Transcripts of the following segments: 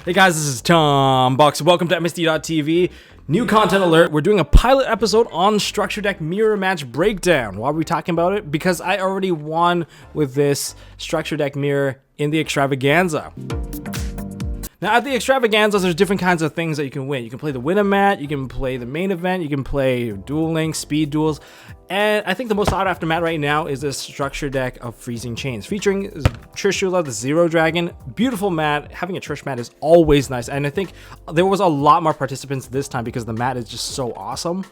Hey guys, this is Tom Bucks. Welcome to MST.TV. New content alert. We're doing a pilot episode on Structure Deck Mirror Match Breakdown. Why are we talking about it? Because I already won with this Structure Deck Mirror in the Extravaganza. Now at the Extravaganzas, there's different kinds of things that you can win. You can play the Win-A-Mat, you can play the main event, you can play Duel Links, Speed Duels, and I think the most sought after mat right now is this Structure Deck of Freezing Chains, featuring Trishula, the Zero Dragon. Beautiful mat. Having a Trish mat is always nice, and I think there was a lot more participants this time because the mat is just so awesome.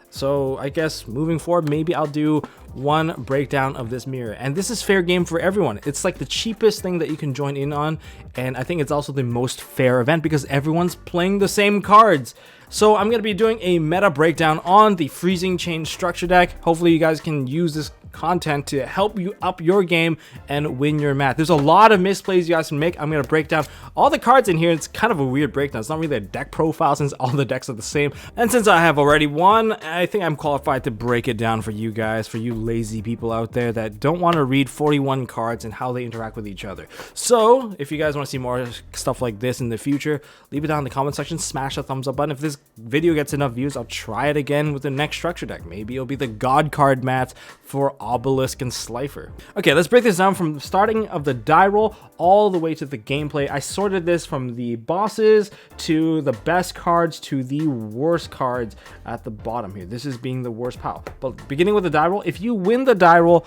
So I guess moving forward, maybe I'll do one breakdown of this mirror. And this is fair game for everyone. It's like the cheapest thing that you can join in on. And I think it's also the most fair event because everyone's playing the same cards. So I'm going to be doing a meta breakdown on the Freezing Chain Structure Deck. Hopefully you guys can use this content to help you up your game and win your mat. There's a lot of misplays you guys can make. I'm going to break down all the cards in here. It's kind of a weird breakdown. It's not really a deck profile since all the decks are the same. And since I have already won, I think I'm qualified to break it down for you guys, for you lazy people out there that don't want to read 41 cards and how they interact with each other. So if you guys want to see more stuff like this in the future, leave it down in the comment section, smash the thumbs up button. If this video gets enough views, I'll try it again with the next structure deck. Maybe it'll be the God card mats for Obelisk and Slifer. Okay, let's break this down from the starting of the die roll all the way to the gameplay. I sorted this from the bosses to the best cards to the worst cards at the bottom here. This is being the worst pile. But beginning with the die roll, if you win the die roll,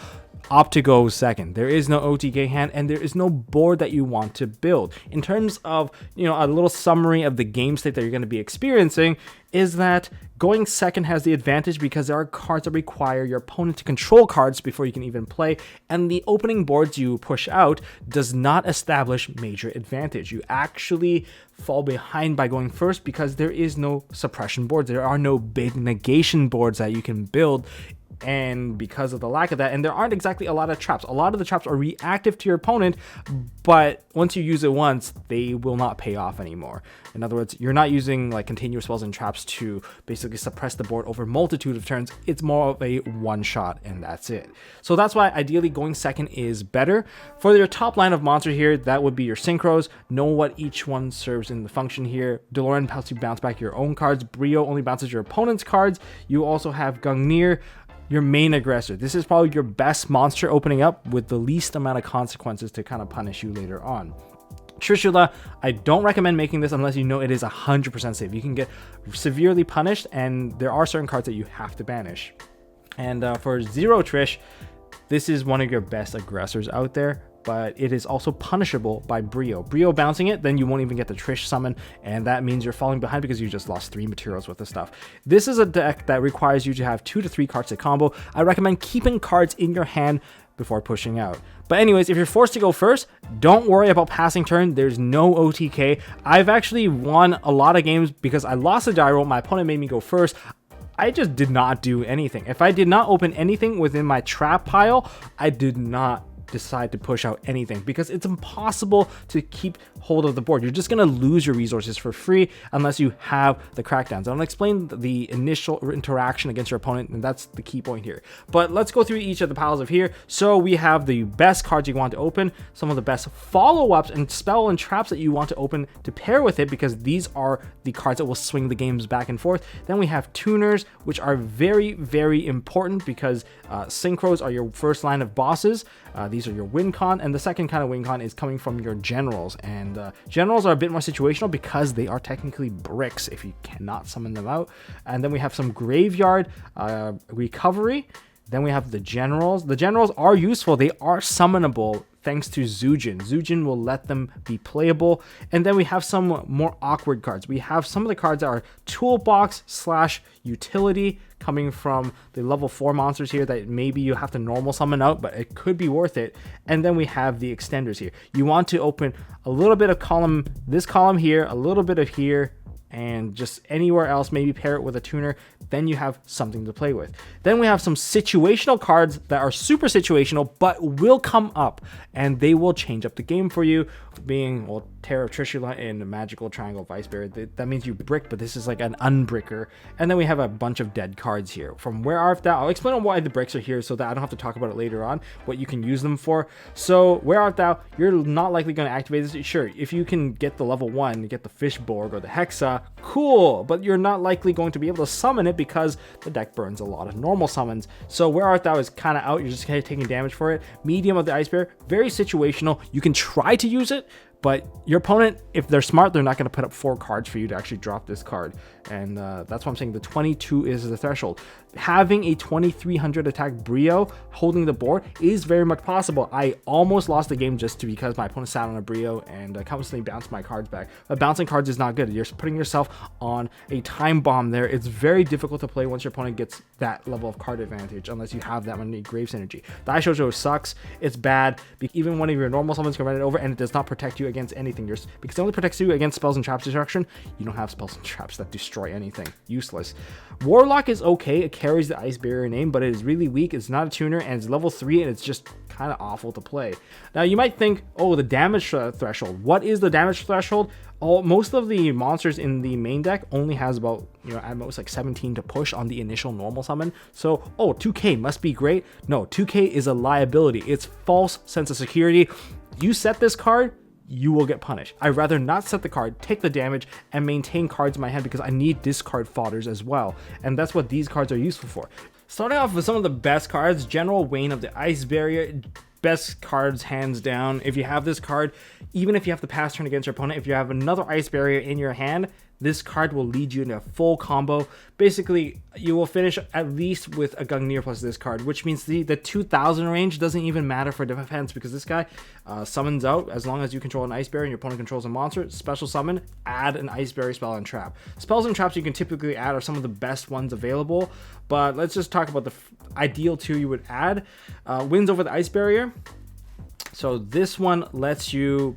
opt to go second. There is no OTK hand and there is no board that you want to build. In terms of, a little summary of the game state that you're going to be experiencing is that going second has the advantage because there are cards that require your opponent to control cards before you can even play, and the opening boards you push out does not establish major advantage. You actually fall behind by going first because there is no suppression boards. There are no big negation boards that you can build. And because of the lack of that, and there aren't exactly a lot of traps. A lot of the traps are reactive to your opponent, but once you use it once, they will not pay off anymore. In other words, you're not using like continuous spells and traps to basically suppress the board over a multitude of turns. It's more of a one shot and that's it. So that's why ideally going second is better. For your top line of monster here, that would be your synchros. Know what each one serves in the function here. DeLorean helps you bounce back your own cards. Brio only bounces your opponent's cards. You also have Gungnir, your main aggressor. This is probably your best monster opening up with the least amount of consequences to kind of punish you later on. Trishula, I don't recommend making this unless you know it is 100% safe. You can get severely punished and there are certain cards that you have to banish. And for Zero Trish, this is one of your best aggressors out there, but it is also punishable by Brio. Brio bouncing it, then you won't even get the Trish summon, and that means you're falling behind because you just lost 3 materials with the stuff. This is a deck that requires you to have 2 to 3 cards to combo. I recommend keeping cards in your hand before pushing out. But anyways, if you're forced to go first, don't worry about passing turn. There's no OTK. I've actually won a lot of games because I lost a die roll. My opponent made me go first. I just did not do anything. If I did not open anything within my trap pile, I did not decide to push out anything because it's impossible to keep hold of the board. You're just going to lose your resources for free unless you have the crackdowns. I'll explain the initial interaction against your opponent, and that's the key point here. But let's go through each of the piles of here. So we have the best cards you want to open, some of the best follow-ups and spell and traps that you want to open to pair with it because these are the cards that will swing the games back and forth. Then we have tuners, which are very, very important because synchros are your first line of bosses. These are your win con, and the second kind of win con is coming from your generals, and generals are a bit more situational because they are technically bricks if you cannot summon them out. And then we have some graveyard recovery. Then we have the generals. The generals are useful. They are summonable thanks to Zujin. Zujin will let them be playable. And then we have some more awkward cards. We have some of the cards that are toolbox / utility coming from the level 4 monsters here that maybe you have to normal summon out, but it could be worth it. And then we have the extenders here. You want to open a little bit of column, this column here, a little bit of here, and just anywhere else, maybe pair it with a tuner, then you have something to play with. Then we have some situational cards that are super situational but will come up and they will change up the game for you. being, well, Terror of Trishula and Magical Triangle of Ice Barrier. That means you brick, but this is like an unbricker. And then we have a bunch of dead cards here. From Where Art Thou? I'll explain on why the bricks are here so that I don't have to talk about it later on, what you can use them for. So Where Art Thou? You're not likely going to activate this. Sure, if you can get the level 1, get the Fishborg or the Hexa, cool, but you're not likely going to be able to summon it because the deck burns a lot of normal summons. So Where Art Thou is kind of out. You're just kind of taking damage for it. Medium of the Ice Barrier, very situational. You can try to use it, but your opponent, if they're smart, they're not going to put up 4 cards for you to actually drop this card. And that's why I'm saying the 22 is the threshold. Having a 2300 attack Brio holding the board is very much possible. I almost lost the game just because my opponent sat on a Brio and constantly bounced my cards back. But bouncing cards is not good. You're putting yourself on a time bomb there. It's very difficult to play once your opponent gets that level of card advantage unless you have that many Grave Synergy. The Ice Shoujo sucks. It's bad. Even one of your normal summons can run it over, and it does not protect you against anything. Because it only protects you against spells and traps destruction. You don't have spells and traps that destroy anything. Useless. Warlock is okay. It carries the Ice Barrier name, but it is really weak. It's not a tuner, and it's level 3, and it's just kind of awful to play. Now you might think, oh, the damage threshold. What is the damage threshold? Most of the monsters in the main deck only has about, at most like 17 to push on the initial normal summon. So, 2k must be great. No, 2k is a liability. It's false sense of security. You set this card, you will get punished. I'd rather not set the card, take the damage, and maintain cards in my hand because I need discard fodders as well. And that's what these cards are useful for. Starting off with some of the best cards, General Wayne of the Ice Barrier. Best cards hands down. If you have this card, even if you have to pass turn against your opponent, if you have another Ice Barrier in your hand, this card will lead you into a full combo. Basically, you will finish at least with a Gungnir plus this card, which means the 2000 range doesn't even matter for defense because this guy summons out as long as you control an Ice Barrier and your opponent controls a monster. Special summon, add an Ice Barrier spell and trap. Spells and traps you can typically add are some of the best ones available, but let's just talk about the ideal 2 you would add. Wins over the Ice Barrier. So this one lets you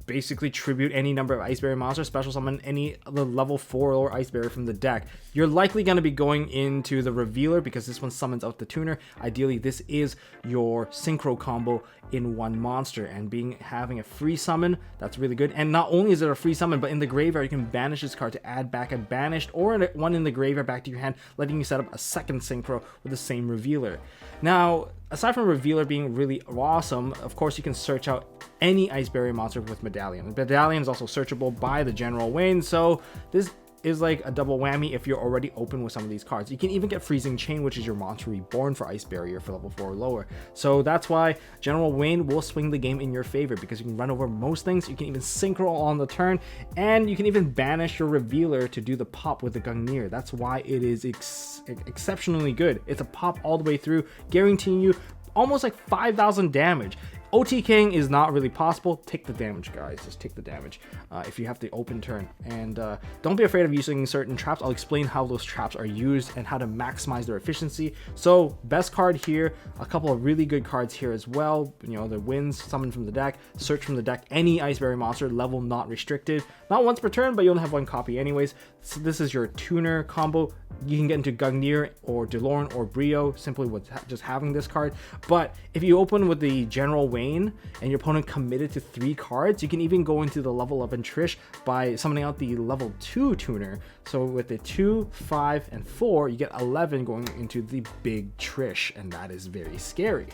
basically tribute any number of Ice Barrier monsters, special summon any of the level 4 or Ice Barrier from the deck. You're likely going to be going into the Revealer because this one summons out the tuner. Ideally, this is your synchro combo in one monster, and having a free summon, that's really good. And not only is it a free summon, but in the graveyard you can banish this card to add back a banished or one in the graveyard back to your hand, letting you set up a second synchro with the same Revealer. Now, aside from Revealer being really awesome, of course you can search out any Ice Barrier monster with Medallion. Medallion is also searchable by the General Wayne, so this is like a double whammy if you're already open with some of these cards. You can even get Freezing Chain, which is your monster reborn for Ice Barrier for level 4 or lower. So that's why General Wayne will swing the game in your favor because you can run over most things. You can even synchro on the turn, and you can even banish your Revealer to do the pop with the Gungnir. That's why it is exceptionally good. It's a pop all the way through, guaranteeing you almost like 5,000 damage. OTKing is not really possible. Take the damage, guys. Just take the damage if you have the open turn. And don't be afraid of using certain traps. I'll explain how those traps are used and how to maximize their efficiency. So, best card here. A couple of really good cards here as well. The wins, summon from the deck, search from the deck, any Ice Barrier monster, level not restricted. Not once per turn, but you only have 1 copy anyways. So this is your tuner combo. You can get into Gungnir or Delorn or Brio simply with just having this card. But if you open with the General Wayne and your opponent committed to 3 cards, you can even go into the level up in Trish by summoning out the level 2 tuner. So with the 2, 5, and 4, you get 11 going into the big Trish, and that is very scary.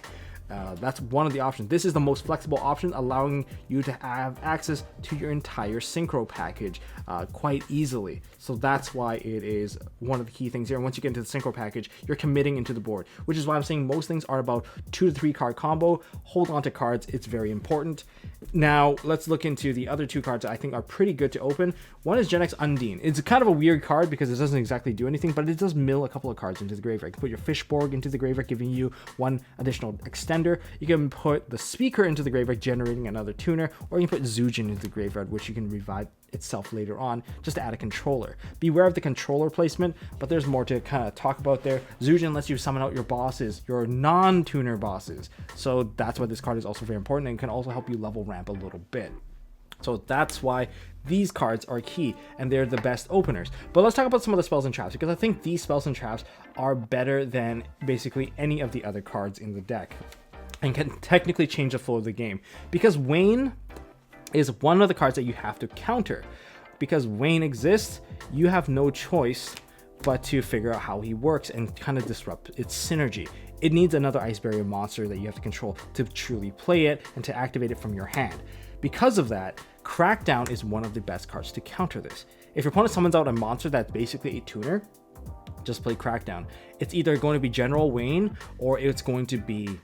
That's one of the options. This is the most flexible option, allowing you to have access to your entire synchro package quite easily. So that's why it is one of the key things here. And once you get into the synchro package, you're committing into the board, which is why I'm saying most things are about 2 to 3 card combo. Hold on to cards. It's very important. Now, let's look into the other 2 cards that I think are pretty good to open. One is Gen X Undine. It's kind of a weird card because it doesn't exactly do anything, but it does mill a couple of cards into the graveyard. You can put your Fishborg into the graveyard, giving you 1 additional extender. You can put the Speaker into the graveyard, generating another tuner, or you can put Zujin into the graveyard, which you can revive itself later on just to add a controller. Beware of the controller placement, but there's more to kind of talk about there. Zujin lets you summon out your bosses, your non-tuner bosses. So that's why this card is also very important and can also help you level ramp a little bit. So that's why these cards are key and they're the best openers. But let's talk about some of the spells and traps, because I think these spells and traps are better than basically any of the other cards in the deck and can technically change the flow of the game. Because Wayne is one of the cards that you have to counter. Because Wayne exists, you have no choice but to figure out how he works and kind of disrupt its synergy. It needs another Ice Barrier monster that you have to control to truly play it and to activate it from your hand. Because of that, Crackdown is one of the best cards to counter this. If your opponent summons out a monster that's basically a tuner, just play Crackdown. It's either going to be General Wayne or it's going to be,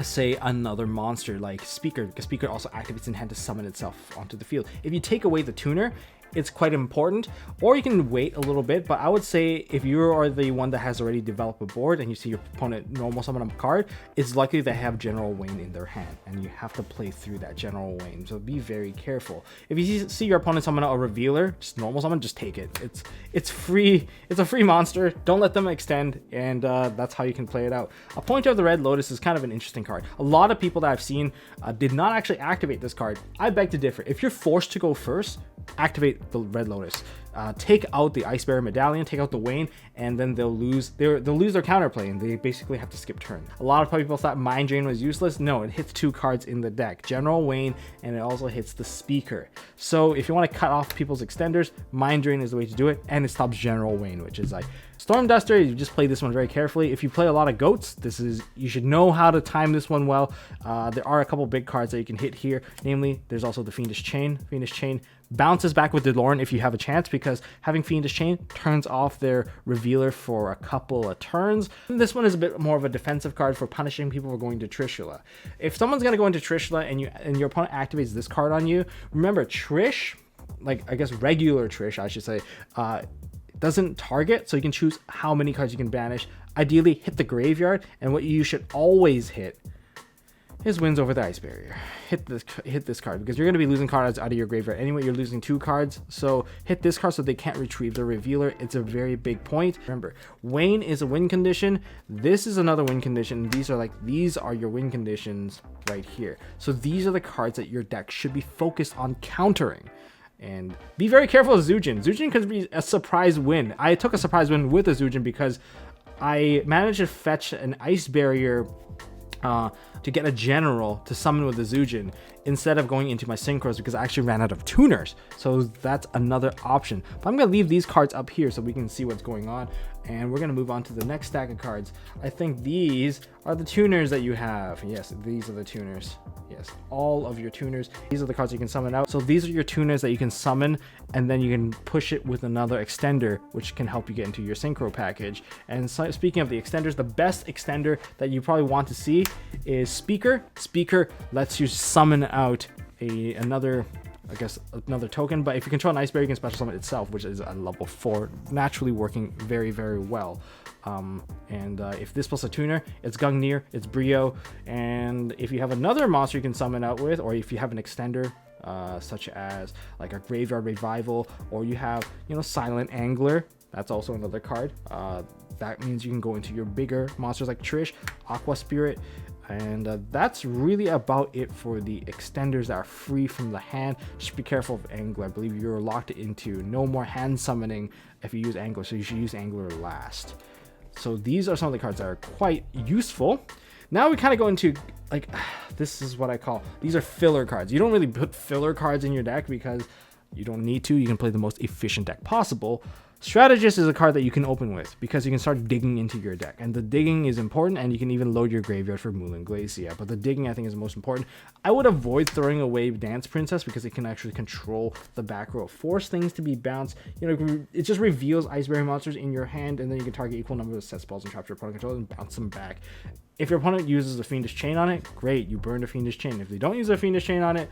say, another monster like Speaker, because Speaker also activates in hand to summon itself onto the field. If you take away the tuner, it's quite important, or you can wait a little bit, but I would say if you are the one that has already developed a board and you see your opponent normal summon a card, it's likely they have General Wayne in their hand, and you have to play through that General Wayne, so be very careful. If you see your opponent summon a Revealer, just normal summon, just take it. It's free. It's a free monster. Don't let them extend, and that's how you can play it out. A Pointer of the Red Lotus is kind of an interesting card. A lot of people that I've seen did not actually activate this card. I beg to differ. If you're forced to go first, activate the Red Lotus. Take out the Ice Barrier Medallion, take out the Wayne, and then they'll lose their counterplay, and they basically have to skip turn. A lot of people thought Mind Drain was useless. No, it hits 2 cards in the deck, General Wayne, and it also hits the Speaker. So if you want to cut off people's extenders, Mind Drain is the way to do it, and it stops General Wayne, which is like Storm Duster. You just play this one very carefully. If you play a lot of goats, you should know how to time this one well. There are a couple big cards that you can hit here, namely there's also the Fiendish Chain. Fiendish Chain bounces back with DeLorean if you have a chance, because having Fiendish Chain turns off their Revealer for a couple of turns. And this one is a bit more of a defensive card for punishing people for going to Trishula. If someone's going to go into Trishula and your opponent activates this card on you, remember Trish, like I guess regular Trish I should say, doesn't target, so you can choose how many cards you can banish. Ideally hit the graveyard, and what you should always hit is Winds Over the Ice Barrier. Hit this card, because you're going to be losing cards out of your graveyard anyway. You're losing 2 cards, so hit this card so they can't retrieve the Revealer. It's a very big point. Remember, Wayne is a win condition. This is another win condition. These are your win conditions right here. So these are the cards that your deck should be focused on countering. And be very careful of Zujin. Zujin could be a surprise win. I took a surprise win with a Zujin because I managed to fetch an Ice Barrier to get a General to summon with the Zujin instead of going into my Synchros, because I actually ran out of tuners. So that's another option. But I'm going to leave these cards up here so we can see what's going on. And we're going to move on to the next stack of cards. I think these are the tuners that you have. Yes, these are the tuners. Yes, all of your tuners. These are the cards you can summon out. So these are your tuners that you can summon, and then you can push it with another extender, which can help you get into your Synchro package. And so, speaking of the extenders, the best extender that you probably want to see is Speaker. Speaker lets you summon out another token, but if you control an Ice Barrier, you can special summon itself, which is a level 4, naturally working very, very well. If this plus a tuner, it's Gungnir, it's Brio, and if you have another monster you can summon out with, or if you have an extender, such as like a Graveyard Revival, or you have, Silent Angler, that's also another card. That means you can go into your bigger monsters like Trish, Aqua Spirit, and that's really about it for the extenders that are free from the hand. Just be careful of Angler. I believe you're locked into no more hand summoning if you use Angler, so you should use Angler last. So these are some of the cards that are quite useful. Now we kind of go into, like, this is what I call, these are filler cards. You don't really put filler cards in your deck because you don't need to. You can play the most efficient deck possible. Strategist is a card that you can open with because you can start digging into your deck, and the digging is important, and you can even load your graveyard for Moulin Glacia, but the digging I think is the most important. I would avoid throwing away Dance Princess because it can actually control the back row, force things to be bounced. It just reveals Ice Barrier monsters in your hand, and then you can target equal number of set spells and traps your opponent controls and bounce them back. If your opponent uses a Fiendish Chain on it, great, you burn a Fiendish Chain. If they don't use a Fiendish Chain on it,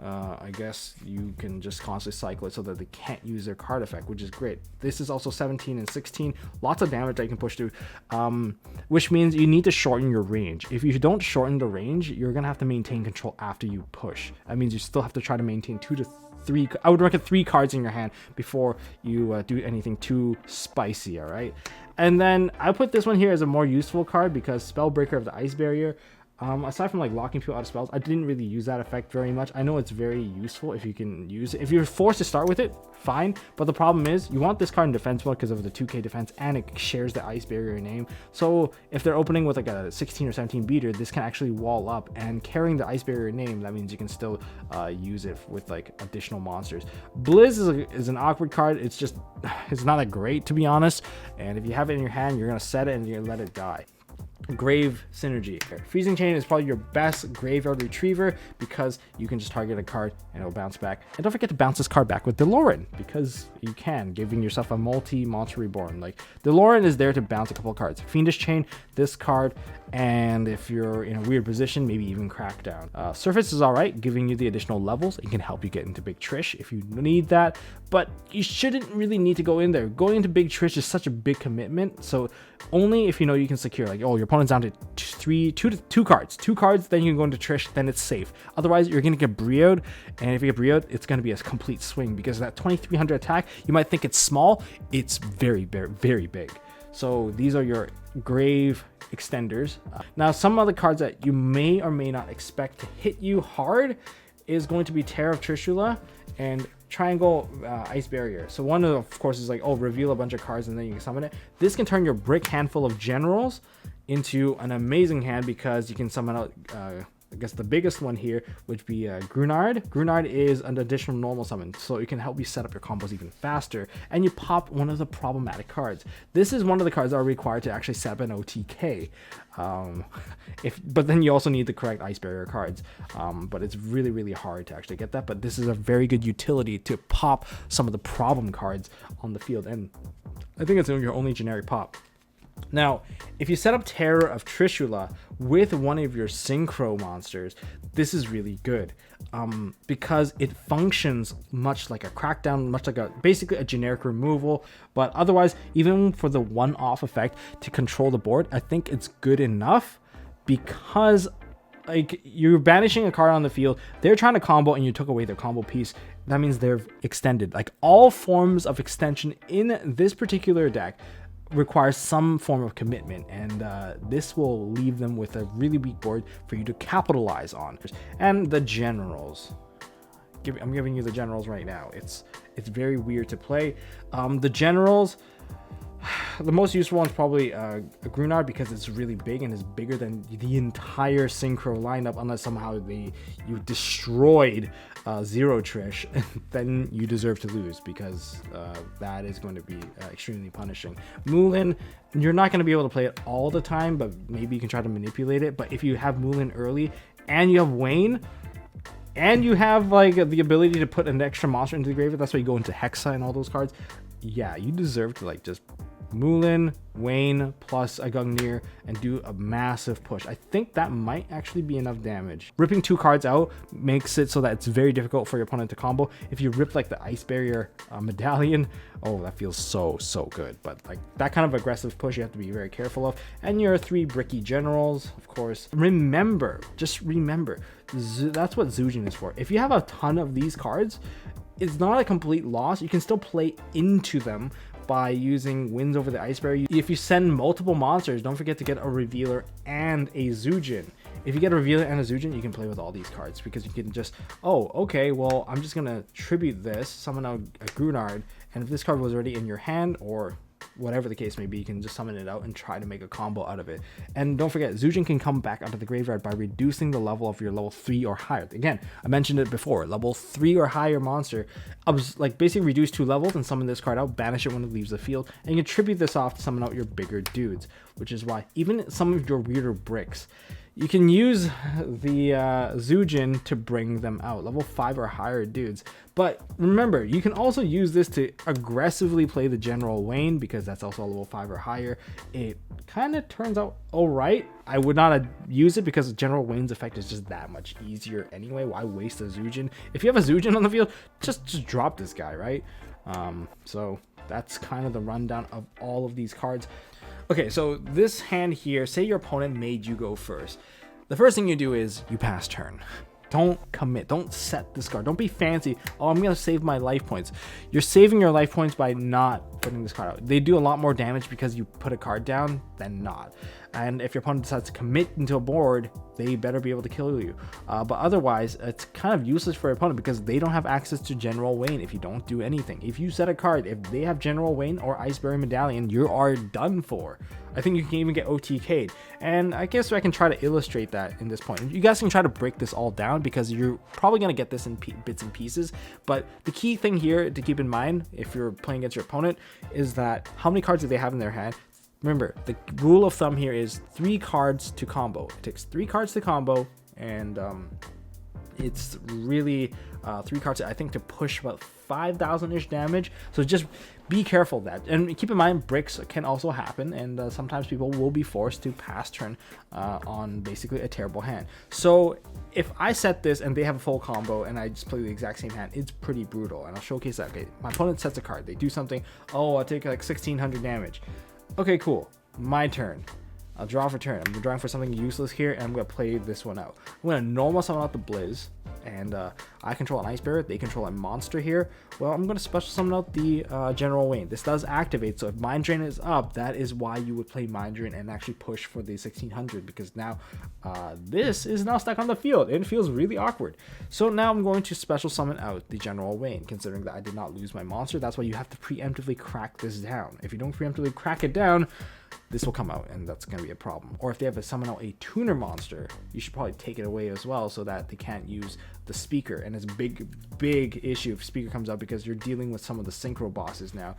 I guess you can just constantly cycle it so that they can't use their card effect, which is great. This is also 17 and 16, lots of damage that you can push through, which means you need to shorten your range. If you don't shorten the range, you're gonna have to maintain control after you push. That means you still have to try to maintain 2 to 3, I would recommend 3 cards in your hand before you do anything too spicy. All right, and then I put this one here as a more useful card because Spellbreaker of the Ice Barrier. Aside from like locking people out of spells, I didn't really use that effect very much. I know it's very useful if you can use it. If you're forced to start with it, fine. But the problem is you want this card in defense mode because of the 2k defense, and it shares the ice barrier name. So if they're opening with like a 16 or 17 beater, this can actually wall up, and carrying the ice barrier name, that means you can still use it with like additional monsters. Blizz is an awkward card. It's not that great, to be honest. And if you have it in your hand, you're gonna set it and you're gonna let it die. Grave synergy. Freezing Chain is probably your best graveyard retriever because you can just target a card and it'll bounce back. And don't forget to bounce this card back with DeLorean, because you can, giving yourself a multi-monster reborn. Like, DeLorean is there to bounce a couple of cards. Fiendish Chain, this card, and if you're in a weird position, maybe even Crackdown. Surface is alright, giving you the additional levels. It can help you get into Big Trish if you need that, but you shouldn't really need to go in there. Going into Big Trish is such a big commitment, so only if you know you can secure, like, oh, your opponent's down to two cards, then you can go into Trish, then it's safe. Otherwise, you're gonna get brioed, and if you get brioed, it's gonna be a complete swing, because that 2300 attack, you might think it's small, it's very, very, very big. So these are your grave extenders. Now, some other cards that you may or may not expect to hit you hard is going to be Terror of Trishula and Triangle Ice Barrier. So one of course is like, oh, reveal a bunch of cards and then you can summon it. This can turn your brick handful of generals into an amazing hand, because you can summon out I guess the biggest one here would be Grunard. Grunard is an additional normal summon, so it can help you set up your combos even faster, and you pop one of the problematic cards. This is one of the cards that are required to actually set up an OTK. But then you also need the correct ice barrier cards. But it's really, really hard to actually get that. But this is a very good utility to pop some of the problem cards on the field, and I think it's your only generic pop. Now, if you set up Terror of Trishula with one of your synchro monsters, this is really good, because it functions much like a Crackdown, much like basically a generic removal. But otherwise, even for the one-off effect to control the board, I think it's good enough, because like, you're banishing a card on the field, they're trying to combo and you took away their combo piece. That means they're extended. Like, all forms of extension in this particular deck requires some form of commitment, and this will leave them with a really weak board for you to capitalize on. And the generals, I'm giving you the generals right now. It's very weird to play. The generals, the most useful one's probably a Grunard, because it's really big and is bigger than the entire synchro lineup, unless somehow you destroyed Zero Trish, then you deserve to lose, because that is going to be extremely punishing. Moulin, you're not going to be able to play it all the time, but maybe you can try to manipulate it. But if you have Moulin early and you have Wayne, and you have like the ability to put an extra monster into the graveyard, that's why you go into Hexa and all those cards, yeah, you deserve to like just Moulin, Wayne, plus a Gungnir, and do a massive push. I think that might actually be enough damage. Ripping 2 cards out makes it so that it's very difficult for your opponent to combo. If you rip like the Ice Barrier medallion, oh, that feels so good. But like that kind of aggressive push, you have to be very careful of. And your 3 bricky generals, of course. Just remember, that's what Zujin is for. If you have a ton of these cards, it's not a complete loss. You can still play into them by using Winds Over the Ice Barrier. If you send multiple monsters, don't forget to get a Revealer and a Zujin. If you get a Revealer and a Zujin, you can play with all these cards, because you can just, oh, okay, well, I'm just gonna tribute this, summon out a Grunard, and if this card was already in your hand, or whatever the case may be, you can just summon it out and try to make a combo out of it. And don't forget, Zujin can come back out of the graveyard by reducing the level of your level 3 or higher. Again, I mentioned it before, level 3 or higher monster, like basically reduce 2 levels and summon this card out, banish it when it leaves the field, and you can tribute this off to summon out your bigger dudes, which is why even some of your weirder bricks, you can use the Zujin to bring them out, level 5 or higher dudes. But remember, you can also use this to aggressively play the General Wayne, because that's also a level 5 or higher. It kind of turns out alright. I would not use it, because General Wayne's effect is just that much easier anyway. Why waste a Zujin? If you have a Zujin on the field, just drop this guy, right? So that's kind of the rundown of all of these cards. Okay, so this hand here, say your opponent made you go first. The first thing you do is you pass turn. Don't commit. Don't set this card. Don't be fancy. Oh, I'm going to save my life points. You're saving your life points by not putting this card out. They do a lot more damage because you put a card down than not. And if your opponent decides to commit into a board, they better be able to kill you. But otherwise, it's kind of useless for your opponent because they don't have access to General Wayne if you don't do anything. If you set a card, if they have General Wayne or Iceberry Medallion, you are done for. I think you can even get OTK'd. And I guess I can try to illustrate that in this point. You guys can try to break this all down because you're probably going to get this in bits and pieces. But the key thing here to keep in mind if you're playing against your opponent is that how many cards do they have in their hand? Remember, the rule of thumb here is 3 cards to combo. It takes 3 cards to combo, and it's really 3 cards, I think, to push about 5,000-ish damage. So just be careful of that. And keep in mind, bricks can also happen, and sometimes people will be forced to pass turn on basically a terrible hand. So if I set this and they have a full combo and I just play the exact same hand, it's pretty brutal. And I'll showcase that. Okay, my opponent sets a card. They do something. Oh, I'll take like 1,600 damage. Okay, cool. My turn. I'll draw for turn. I'm drawing for something useless here, and I'm going to play this one out. I'm going to normal summon out the Blizz, and I control an Ice Bear. They control a monster here. Well, I'm going to special summon out the General Wayne. This does activate, so if Mind Drain is up, that is why you would play Mind Drain and actually push for the 1,600, because now this is now stuck on the field. It feels really awkward. So now I'm going to special summon out the General Wayne, considering that I did not lose my monster. That's why you have to preemptively crack this down. If you don't preemptively crack it down, this will come out, and that's going to be a problem. Or if they have to summon out a tuner monster, you should probably take it away as well so that they can't use the speaker. And it's a big issue if speaker comes out because you're dealing with some of the synchro bosses now.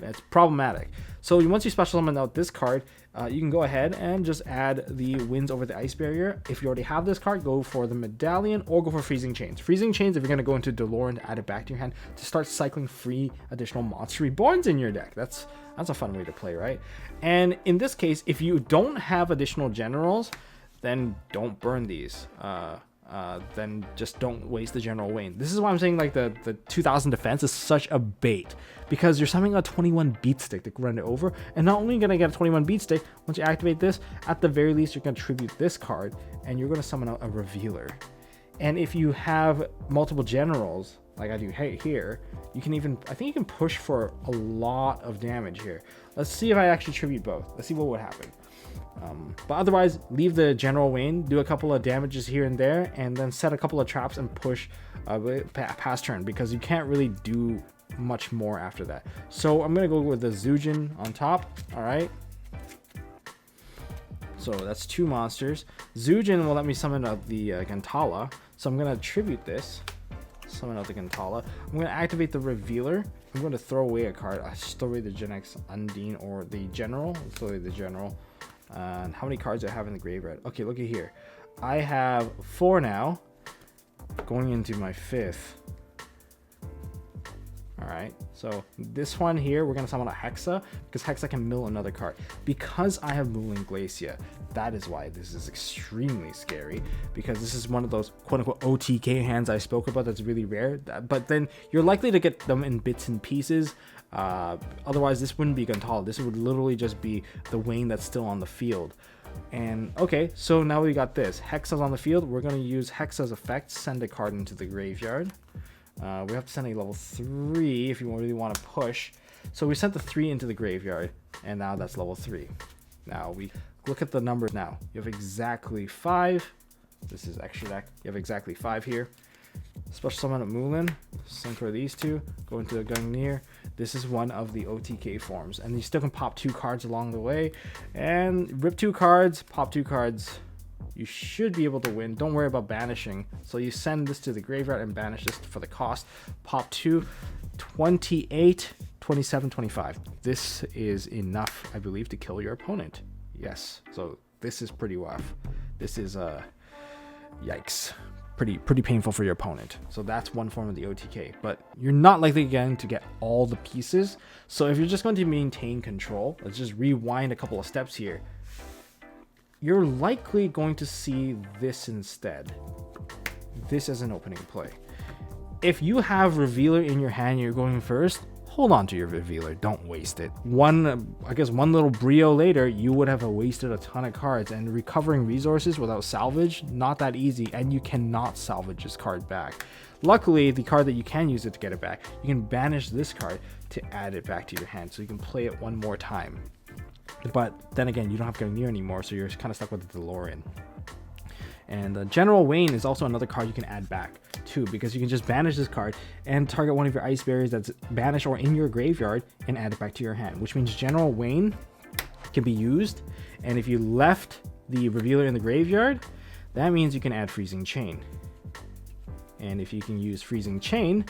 It's problematic. So once you special summon out this card, you can go ahead and just add the Winds Over the Ice Barrier. If you already have this card, go for the Medallion or go for Freezing Chains. Freezing Chains, if you're going to go into Delorean to add it back to your hand to start cycling free additional Monster Reborns in your deck. That's a fun way to play, right? And in this case, if you don't have additional generals, then don't burn these. Then just don't waste the General Wayne. This is why I'm saying like the 2000 defense is such a bait, because you're summoning a 21 beat stick to run it over, and not only gonna get a 21 beat stick, once you activate this, at the very least you're gonna tribute this card and you're gonna summon out a Revealer. And if you have multiple generals like I do here, you can even, I think you can push for a lot of damage here. Let's see if I actually tribute both. Let's see what would happen. But otherwise, leave the General Wayne, do a couple of damages here and there, and then set a couple of traps and push past turn, because you can't really do much more after that. So I'm going to go with the Zujin on top. All right. So that's 2 monsters. Zujin will let me summon out the Gantala. So I'm going to tribute this. Summon out the Gantala. I'm going to activate the Revealer. I'm going to throw away a card. I just throw away the Gen X Undine or the General. Let's throw away the General. And how many cards do I have in the graveyard? Okay, look at here. I have 4 now, going into my 5th. All right, so this one here, we're gonna summon a Hexa, because Hexa can mill another card. Because I have Mooling Glacia, that is why this is extremely scary, because this is one of those quote-unquote OTK hands I spoke about that's really rare, but then you're likely to get them in bits and pieces. Otherwise, this wouldn't be Gantala. This would literally just be the Wayne that's still on the field. And okay, so now we got this. Hexa's on the field. We're going to use Hexa's effect, send a card into the graveyard. We have to send a level 3 if you really want to push. So we sent the 3 into the graveyard, and now that's level 3. Now we look at the numbers now. You have exactly 5. This is extra deck. You have exactly 5 here. Special summon at Moulin, synchro these 2, go into the Gungnir. This is one of the OTK forms, and you still can pop 2 cards along the way, and rip 2 cards, pop 2 cards. You should be able to win. Don't worry about banishing. So you send this to the graveyard and banish this for the cost. Pop 2, 28, 27, 25. This is enough, I believe, to kill your opponent. Yes, so this is pretty rough. This is yikes. Pretty painful for your opponent. So that's one form of the OTK, but you're not likely going to get all the pieces. So if you're just going to maintain control, let's just rewind a couple of steps here. You're likely going to see this instead. This as an opening play. If you have Revealer in your hand and you're going first, hold on to your revealer, don't waste it. I guess one little brio later, you would have wasted a ton of cards, and recovering resources without salvage, not that easy, and you cannot salvage this card back. Luckily, the card that you can use it to get it back, you can banish this card to add it back to your hand, so you can play it one more time. But then again, you don't have Gungnir anymore, so you're kind of stuck with the DeLorean. And General Wayne is also another card you can add back too, because you can just banish this card and target one of your ice barriers that's banished or in your graveyard and add it back to your hand, which means General Wayne can be used. And if you left the revealer in the graveyard, that means you can add Freezing Chain. And if you can use Freezing Chain,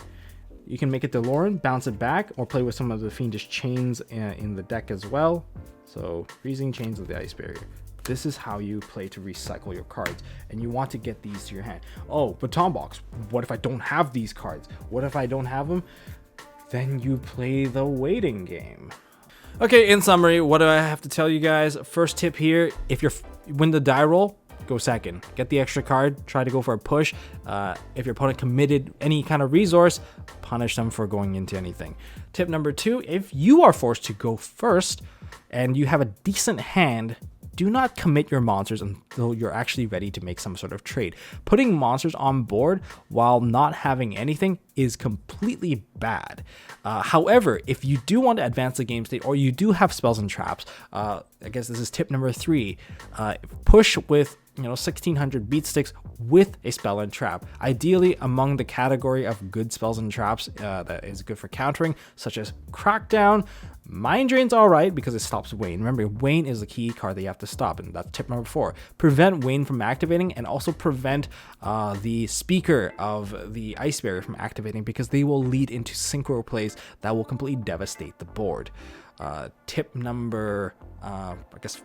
you can make it DeLorean, bounce it back, or play with some of the Fiendish Chains in the deck as well. So Freezing Chains with the ice barrier. This is how you play to recycle your cards, and you want to get these to your hand. Oh, but Tom Box, what if I don't have these cards? What if I don't have them? Then you play the waiting game. Okay, in summary, what do I have to tell you guys? First tip here, if you win the die roll, go second. Get the extra card, try to go for a push. If your opponent committed any kind of resource, punish them for going into anything. Tip number 2, if you are forced to go first and you have a decent hand, do not commit your monsters until you're actually ready to make some sort of trade. Putting monsters on board while not having anything is completely bad. However, if you do want to advance the game state, or you do have spells and traps, I guess this is tip number 3, push with 1600 beat sticks with a spell and trap, ideally among the category of good spells and traps that is good for countering, such as Crackdown. Mind Drain's alright because it stops Wayne. Remember, Wayne is the key card that you have to stop, and that's tip number 4. Prevent Wayne from activating, and also prevent the speaker of the Ice Barrier from activating, because they will lead into synchro plays that will completely devastate the board. Tip number, I guess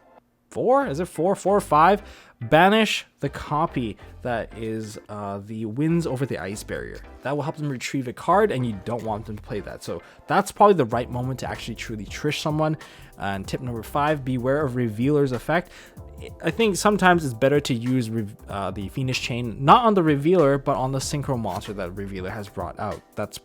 4? Is it 4? 4 or 5? Banish the copy that is the Wins Over the Ice Barrier. That will help them retrieve a card, and you don't want them to play that. So that's probably the right moment to actually truly trish someone. And tip number 5, beware of Revealer's effect. I think sometimes it's better to use the Fiendish Chain, not on the Revealer, but on the Synchro monster that Revealer has brought out. That's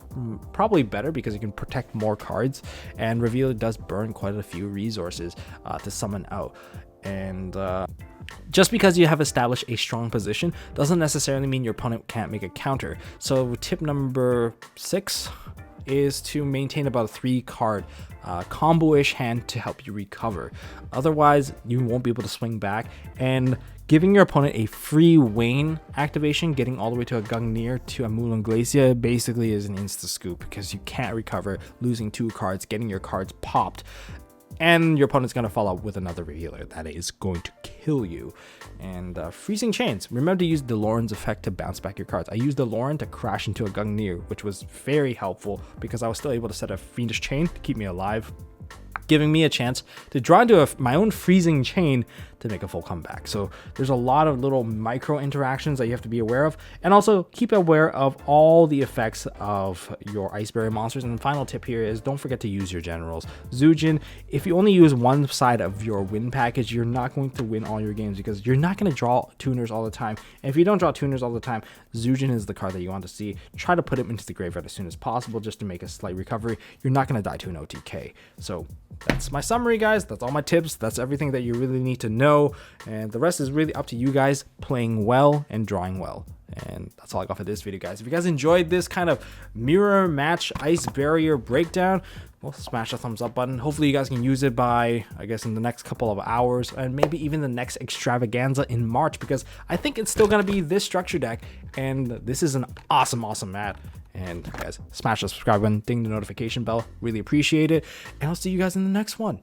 probably better because you can protect more cards, and Revealer does burn quite a few resources to summon out. And just because you have established a strong position doesn't necessarily mean your opponent can't make a counter. So tip number 6 is to maintain about a 3-card combo-ish hand to help you recover. Otherwise, you won't be able to swing back, and giving your opponent a free Wayne activation, getting all the way to a Gungnir to a Mulan Glacia, basically is an insta-scoop, because you can't recover losing 2 cards, getting your cards popped, and your opponent's going to follow up with another Revealer that is going to kill you. And Freezing Chains. Remember to use DeLorean's effect to bounce back your cards. I used DeLorean to crash into a Gungnir, which was very helpful because I was still able to set a Fiendish Chain to keep me alive, giving me a chance to draw into my own Freezing Chain to make a full comeback. So there's a lot of little micro interactions that you have to be aware of, and also keep aware of all the effects of your Ice Barrier monsters. And the final tip here is don't forget to use your generals. Zujin, if you only use one side of your win package, you're not going to win all your games because you're not going to draw tuners all the time. And if you don't draw tuners all the time, Zujin is the card that you want to see. Try to put him into the graveyard as soon as possible just to make a slight recovery. You're not going to die to an OTK. So that's my summary, guys. That's all my tips. That's everything that you really need to know. And the rest is really up to you guys playing well and drawing well. And that's all I got for this video, guys. If you guys enjoyed this kind of mirror match Ice Barrier breakdown, well, smash the thumbs up button. Hopefully you guys can use it by, I guess, in the next couple of hours, and maybe even the next extravaganza in March, because I think it's still going to be this structure deck, and this is an awesome mat. And guys, smash the subscribe button, ding the notification bell. Really appreciate it. And I'll see you guys in the next one.